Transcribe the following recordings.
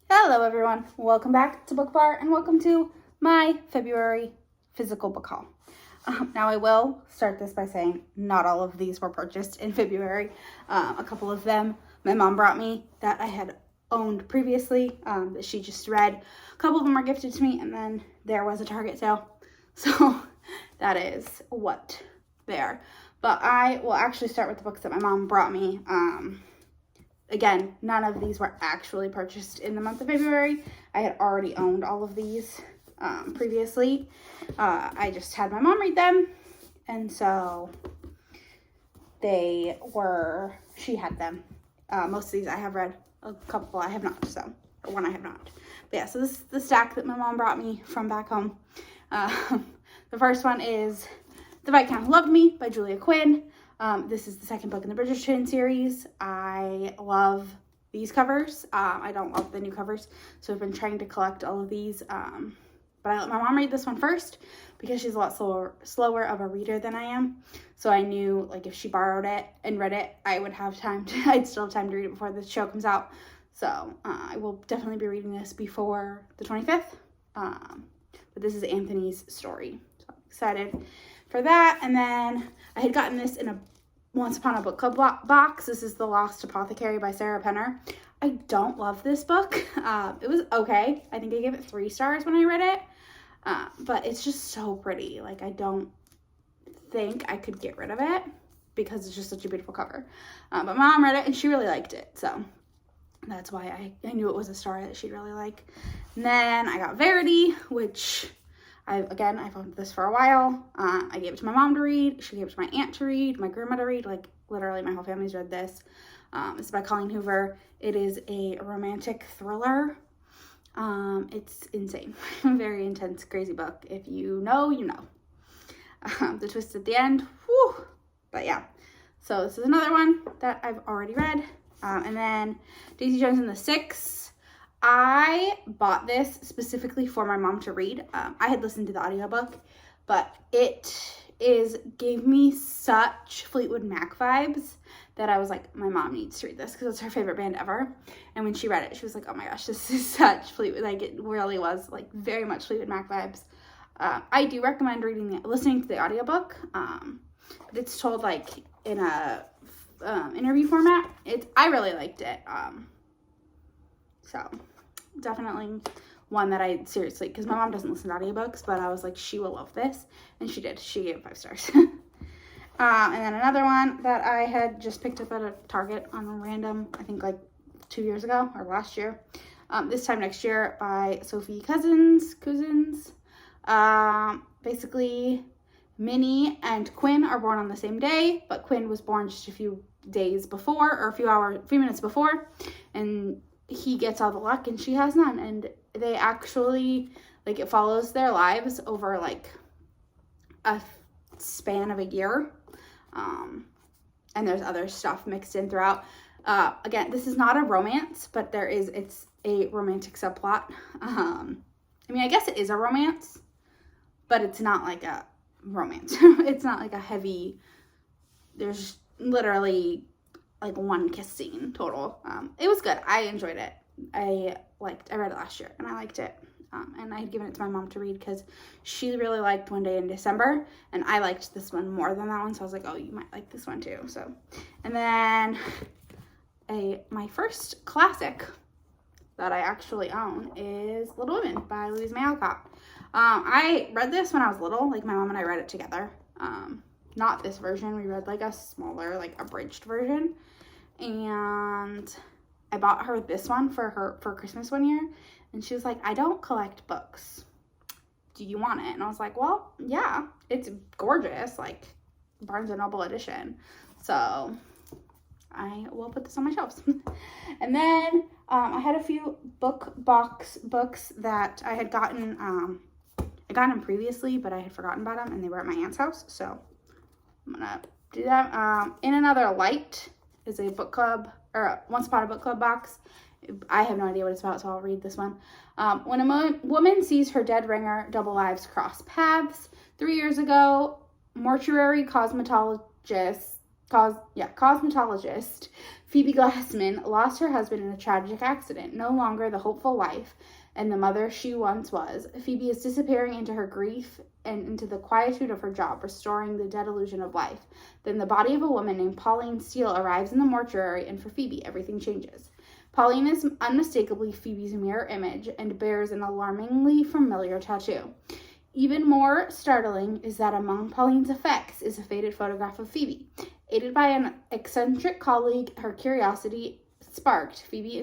Hello everyone, welcome back to Book Bar and welcome to my February physical book haul. Now I will start this by saying not all of these were purchased in February. A couple of them my mom brought me that I had owned previously that she just read. A couple of them were gifted to me, and then there was a Target sale. So that is what there. But I will actually start with the books that my mom brought me. Again, none of these were actually purchased in the month of February. I had already owned all of these previously. I just had my mom read them, and so she had them. Most of these I have read, a couple I have not, or one I have not. But yeah, so this is the stack that my mom brought me from back home. The first one is The Viscount Who Loved Me by Julia Quinn. This is the second book in the Bridgerton series. I love these covers. I don't love the new covers, so I've been trying to collect all of these. But I let my mom read this one first because she's a lot slower of a reader than I am. So I knew, like, if she borrowed it and read it, I would have time I'd still have time to read it before the show comes out. So I will definitely be reading this before the 25th. But this is Anthony's story. So I'm excited for that. And then I had gotten this in a Once Upon a Book Club box. This is The Lost Apothecary by Sarah Penner. I don't love this book. It was okay. I think I gave it 3 stars when I read it. But it's just so pretty. Like, I don't think I could get rid of it because it's just such a beautiful cover. But my mom read it and she really liked it. So that's why I knew it was a story that she'd really like. And then I got Verity, which I've owned this for a while. I gave it to my mom to read. She gave it to my aunt to read, my grandma to read. Like, literally my whole family's read this. It's by Colleen Hoover. It is a romantic thriller. It's insane. Very intense, crazy book. If you know, you know. The twist at the end, whew. But yeah. So this is another one that I've already read. And then Daisy Jones and the Six. I bought this specifically for my mom to read. I had listened to the audiobook, but it gave me such Fleetwood Mac vibes that I was like, my mom needs to read this because it's her favorite band ever. And when she read it, she was like, oh my gosh, this is such Fleetwood, like, it really was like very much Fleetwood Mac vibes. I do recommend listening to the audiobook, but it's told like in a interview format. I really liked it. So definitely one that I seriously, because my mom doesn't listen to audiobooks, but I was like, she will love this. And she did. She gave it 5 stars. And then another one that I had just picked up at a Target on a random, I think like 2 years ago or last year. This Time Next Year by Sophie Cousins. Basically, Minnie and Quinn are born on the same day, but Quinn was born just a few days before, or a few minutes before, and he gets all the luck and she has none. And they actually, like, it follows their lives over like a span of a year. And there's other stuff mixed in throughout. Again, this is not a romance, but it's a romantic subplot. I mean, I guess it is a romance, but it's not like a romance. It's not like a heavy, there's literally like 1 kiss scene total. It was good. I enjoyed it. I read it last year and I liked it. And I had given it to my mom to read because she really liked One Day in December, and I liked this one more than that one, so I was like, oh, you might like this one too. So, and then my first classic that I actually own is Little Women by Louise May Alcott. I read this when I was little. Like, my mom and I read it together. Not this version. We read like a smaller, like abridged version, and I bought her this one for Christmas one year. And she was like, I don't collect books. Do you want it? And I was like, well, yeah, it's gorgeous, like Barnes & Noble edition. So I will put this on my shelves. And then I had a few book box books that I had gotten. I got them previously, but I had forgotten about them, and they were at my aunt's house. So I'm going to do that. In Another Light is a book club, or a Once Upon a Book Club box. I have no idea what it's about, so I'll read this one. When a woman sees her dead ringer, double lives cross paths. 3 years ago, mortuary cosmetologist cosmetologist Phoebe Glassman lost her husband in a tragic accident. No longer the hopeful wife and the mother she once was, Phoebe is disappearing into her grief and into the quietude of her job, restoring the dead illusion of life. Then the body of a woman named Pauline Steele arrives in the mortuary, and for Phoebe, everything changes. Pauline is unmistakably Phoebe's mirror image and bears an alarmingly familiar tattoo. Even more startling is that among Pauline's effects is a faded photograph of Phoebe. Aided by an eccentric colleague, her curiosity sparked. Phoebe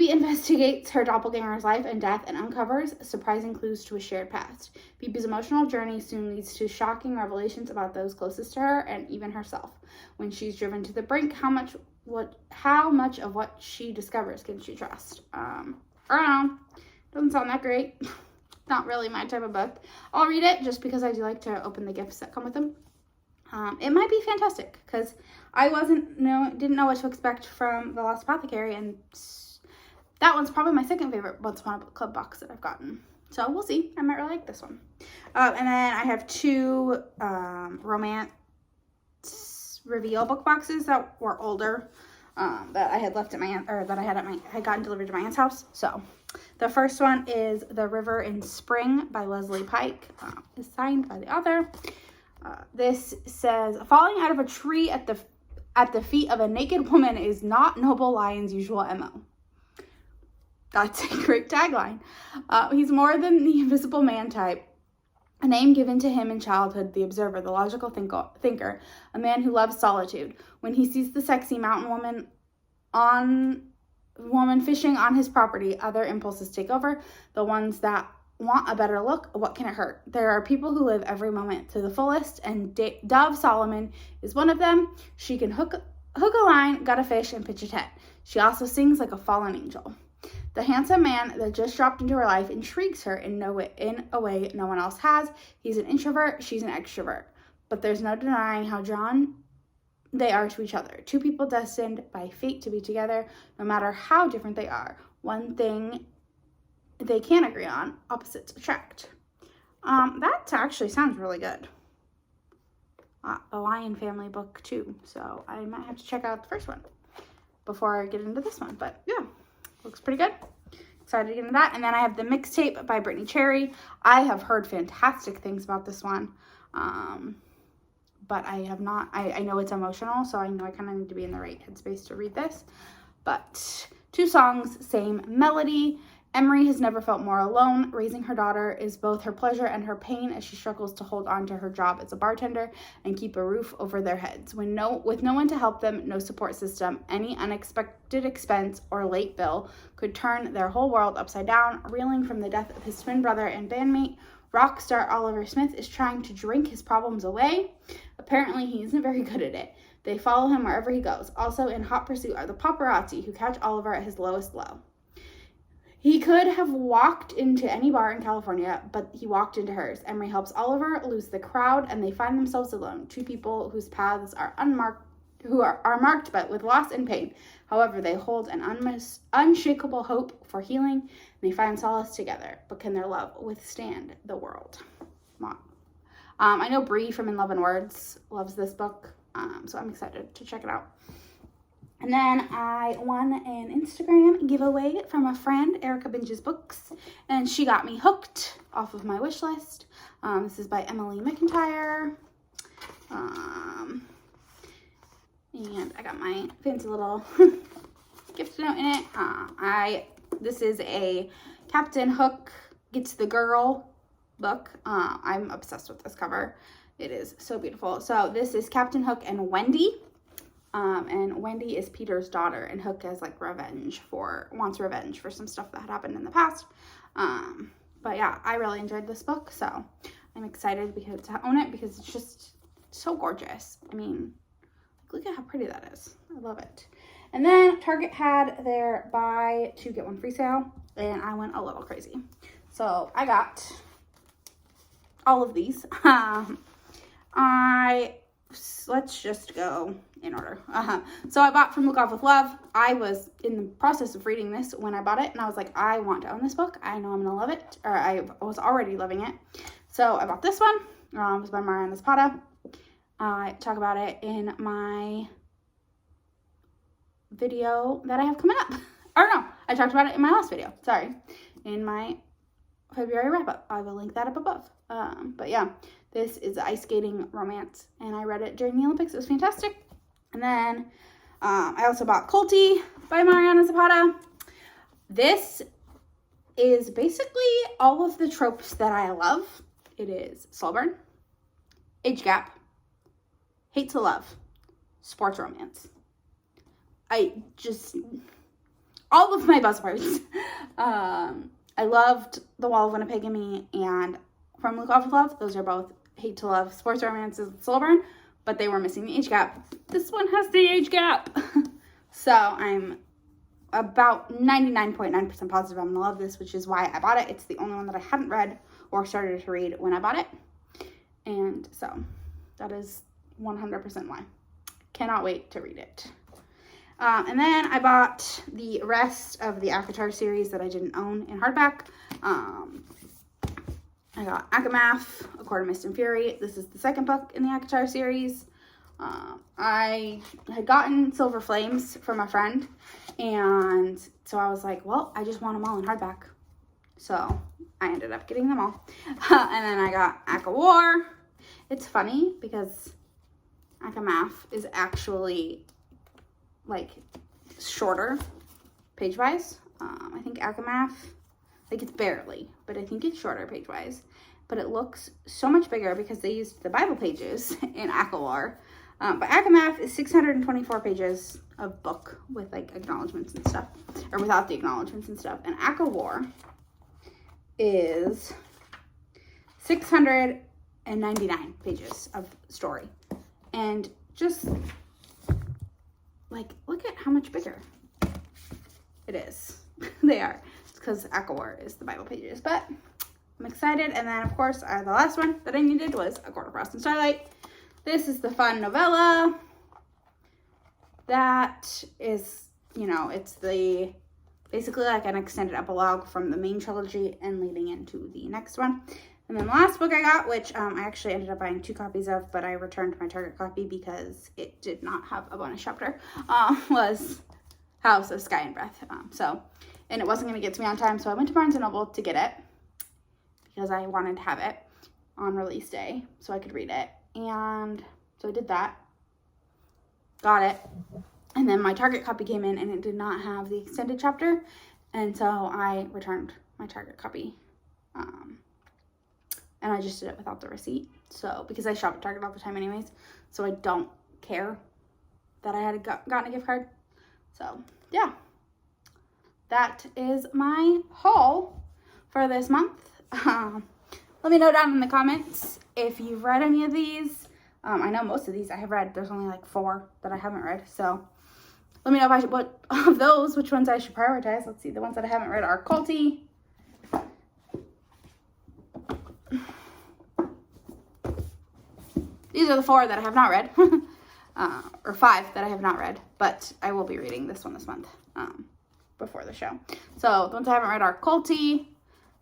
investigates her doppelganger's life and death and uncovers surprising clues to a shared past. Phoebe's emotional journey soon leads to shocking revelations about those closest to her and even herself. When she's driven to the brink, how much of what she discovers can she trust? I don't know. Doesn't sound that great. Not really my type of book. I'll read it just because I do like to open the gifts that come with them. It might be fantastic because I didn't know what to expect from The Lost Apothecary, and that one's probably my second favorite Once Upon a Book Club box that I've gotten. So we'll see. I might really like this one. And then I have two romance reveal book boxes that were older that I had left at I had gotten delivered to my aunt's house. So the first one is The River in Spring by Leslie Pike. Is signed by the author. This says, falling out of a tree at the feet of a naked woman is not Noble Lion's usual MO. That's a great tagline. He's more than the invisible man type. A name given to him in childhood, the observer, the logical thinker, a man who loves solitude. When he sees the sexy mountain woman fishing on his property, other impulses take over, the ones that want a better look. What can it hurt? There are people who live every moment to the fullest, and Dove Solomon is one of them. She can hook a line, gut a fish, and pitch a tent. She also sings like a fallen angel. The handsome man that just dropped into her life intrigues her in a way no one else has. He's an introvert, she's an extrovert. But there's no denying how drawn they are to each other. Two people destined by fate to be together, no matter how different they are. One thing they can agree on, opposites attract. That actually sounds really good. A Lion family book too, so I might have to check out the first one before I get into this one. But yeah, looks pretty good. Excited to get into that. And then I have The Mixtape by Brittany Cherry. I have heard fantastic things about this one, but I have not. I know it's emotional, so I know I kind of need to be in the right headspace to read this. But 2 songs, same melody. Emery has never felt more alone. Raising her daughter is both her pleasure and her pain as she struggles to hold on to her job as a bartender and keep a roof over their heads. With no one to help them, no support system, any unexpected expense or late bill could turn their whole world upside down. Reeling from the death of his twin brother and bandmate, rock star Oliver Smith is trying to drink his problems away. Apparently, he isn't very good at it. They follow him wherever he goes. Also in hot pursuit are the paparazzi who catch Oliver at his lowest low. He could have walked into any bar in California, but he walked into hers. Emery helps Oliver lose the crowd, and they find themselves alone. 2 people whose paths are unmarked, who are marked but with loss and pain. However, they hold an unshakable hope for healing, and they find solace together. But can their love withstand the world? I know Bree from In Love and Words loves this book, so I'm excited to check it out. And then I won an Instagram giveaway from a friend, Erica Binges Books, and she got me hooked off of my wish list. This is by Emily McIntyre. And I got my fancy little gift note in it. This is a Captain Hook Gets the Girl book. I'm obsessed with this cover. It is so beautiful. So this is Captain Hook and Wendy. And Wendy is Peter's daughter, and Hook has like wants revenge for some stuff that had happened in the past. But yeah, I really enjoyed this book, so I'm excited to own it because it's just so gorgeous. I mean, look at how pretty that is. I love it. And then Target had their buy 2 get 1 free sale, and I went a little crazy. So I got all of these. Let's just go in order. So I bought From Look Off With Love. I was in the process of reading this when I bought it, and I was like, I want to own this book. I know I'm gonna love it, or I was already loving it. So I bought this one. It was by Mariana Zapata. I talk about it in my video that I have coming up. Or no, I talked about it in my last video. Sorry. In my February wrap-up. I will link that up above. But yeah, this is ice skating romance, and I read it during the Olympics. It was fantastic. And then I also bought Colty by Mariana Zapata. This is basically all of the tropes that I love. It is slow burn, age gap, hate to love, sports romance. All of my buzzwords. I loved The Wall of Winnipegamy and From Luke Off with Love. Those are both hate to love sports romances with slow burn, but they were missing the age gap. This one has the age gap. So I'm about 99.9% positive I'm going to love this, which is why I bought it. It's the only one that I hadn't read or started to read when I bought it. And so that is 100% why. Cannot wait to read it. And then I bought the rest of the ACOTAR series that I didn't own in hardback. I got Akamath, A Court of Mist and Fury. This is the second book in the ACOTAR series. I had gotten Silver Flames from a friend, and so I was like, well, I just want them all in hardback. So I ended up getting them all. And then I got ACOWAR. It's funny because Akamath is actually like shorter page-wise. I think Akamath, like it's barely, but I think it's shorter page-wise. But it looks so much bigger because they used the Bible pages in ACOWAR. But Akamath is 624 pages of book with like acknowledgments and stuff, or without the acknowledgments and stuff. And ACOWAR is 699 pages of story. And just like, look at how much bigger it is. They are. It's because ACOWAR is the Bible pages. But I'm excited. And then, of course, the last one that I needed was A Court of Frost and Starlight. This is the fun novella. That is, you know, it's the basically like an extended epilogue from the main trilogy and leading into the next one. And then the last book I got, which I actually ended up buying 2 copies of, but I returned my Target copy because it did not have a bonus chapter, was House of Sky and Breath. And it wasn't going to get to me on time, so I went to Barnes & Noble to get it because I wanted to have it on release day so I could read it. And so I did that, got it, and then my Target copy came in and it did not have the extended chapter, and so I returned my Target copy. And I just did it without the receipt. So, because I shop at Target all the time anyways. So I don't care that I had gotten a gift card. So, yeah. That is my haul for this month. Let me know down in the comments if you've read any of these. I know most of these I have read. There's only like 4 that I haven't read. So, let me know which ones I should prioritize. Let's see. The ones that I haven't read are Colty. These are the 4 that I have not read, or 5 that I have not read, but I will be reading this one this month, before the show. So the ones I haven't read are Colty,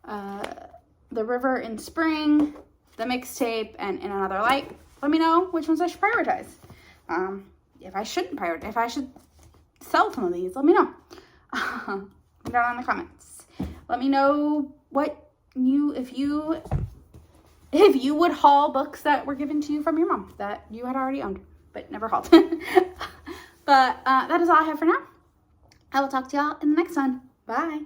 The River in Spring, The Mixtape, and In Another Light. Let me know which ones I should prioritize. If I shouldn't prioritize, if I should sell some of these, let me know. Down in the comments. Let me know if you would haul books that were given to you from your mom that you had already owned, but never hauled. But that is all I have for now. I will talk to y'all in the next one. Bye.